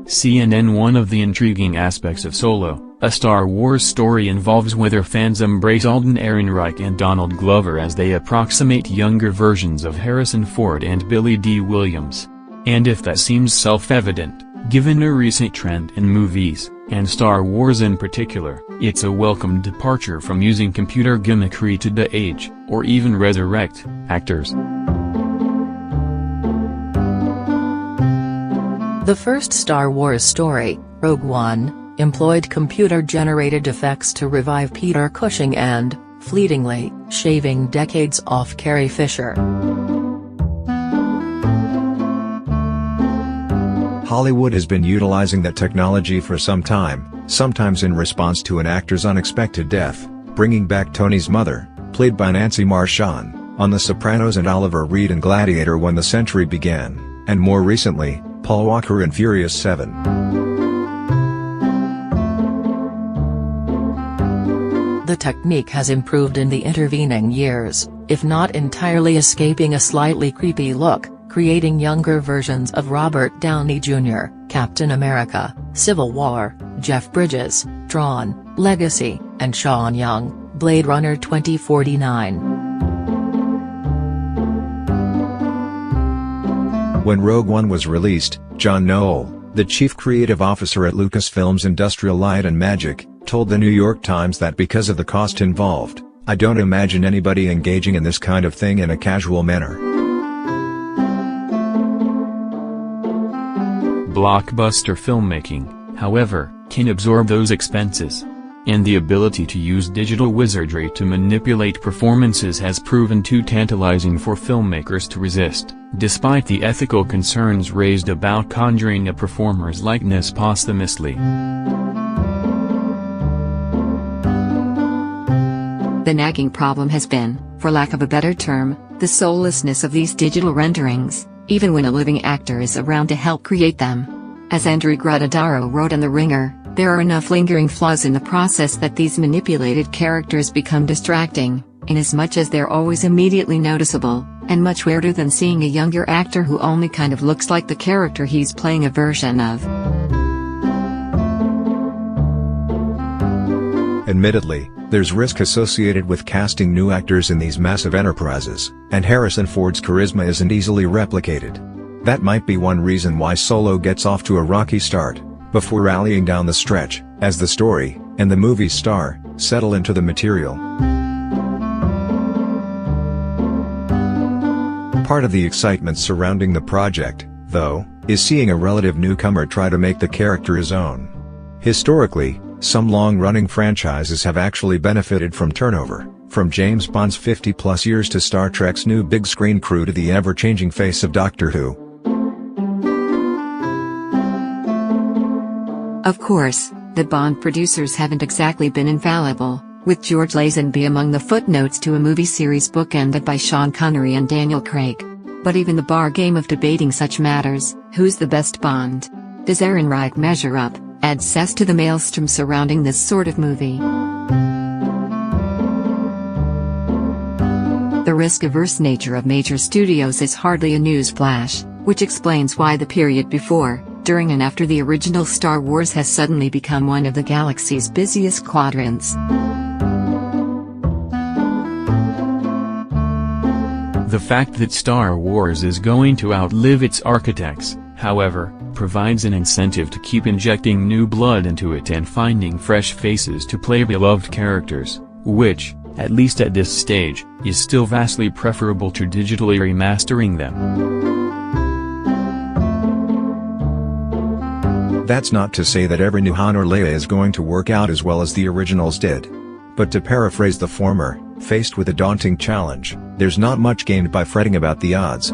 CNN. One of the intriguing aspects of Solo, a Star Wars story, involves whether fans embrace Alden Ehrenreich and Donald Glover as they approximate younger versions of Harrison Ford and Billy D. Williams. And if that seems self-evident, given a recent trend in movies, and Star Wars in particular, it's a welcome departure from using computer gimmickry to de-age, or even resurrect, actors. The first Star Wars story, Rogue One, employed computer-generated effects to revive Peter Cushing and, fleetingly, shaving decades off Carrie Fisher. Hollywood has been utilizing that technology for some time, sometimes in response to an actor's unexpected death, bringing back Tony's mother, played by Nancy Marchand, on The Sopranos, and Oliver Reed in Gladiator When the Century Began, and more recently, Paul Walker in Furious 7. The technique has improved in the intervening years, if not entirely escaping a slightly creepy look, creating younger versions of Robert Downey Jr., Captain America, Civil War, Jeff Bridges, Tron, Legacy, and Sean Young, Blade Runner 2049. When Rogue One was released, John Knoll, the chief creative officer at Lucasfilm's Industrial Light and Magic, told the New York Times that because of the cost involved, "I don't imagine anybody engaging in this kind of thing in a casual manner." Blockbuster filmmaking, however, can absorb those expenses. And the ability to use digital wizardry to manipulate performances has proven too tantalizing for filmmakers to resist, despite the ethical concerns raised about conjuring a performer's likeness posthumously. The nagging problem has been, for lack of a better term, the soullessness of these digital renderings, even when a living actor is around to help create them. As Andrew Gruttadaro wrote in The Ringer, there are enough lingering flaws in the process that these manipulated characters become distracting, inasmuch as they're always immediately noticeable, and much weirder than seeing a younger actor who only kind of looks like the character he's playing a version of. Admittedly, there's risk associated with casting new actors in these massive enterprises, and Harrison Ford's charisma isn't easily replicated. That might be one reason why Solo gets off to a rocky start, before rallying down the stretch, as the story, and the movie's star, settle into the material. Part of the excitement surrounding the project, though, is seeing a relative newcomer try to make the character his own. Historically, some long-running franchises have actually benefited from turnover, from James Bond's 50-plus years to Star Trek's new big-screen crew to the ever-changing face of Doctor Who. Of course, the Bond producers haven't exactly been infallible, with George Lazenby among the footnotes to a movie series bookended by Sean Connery and Daniel Craig. But even the bar game of debating such matters, who's the best Bond? Does Ehrenreich measure up, adds zest to the maelstrom surrounding this sort of movie. The risk-averse nature of major studios is hardly a newsflash, which explains why the period before, during and after the original Star Wars has suddenly become one of the galaxy's busiest quadrants. The fact that Star Wars is going to outlive its architects, however, provides an incentive to keep injecting new blood into it and finding fresh faces to play beloved characters, which, at least at this stage, is still vastly preferable to digitally remastering them. That's not to say that every new Han or Leia is going to work out as well as the originals did. But to paraphrase the former, faced with a daunting challenge, there's not much gained by fretting about the odds.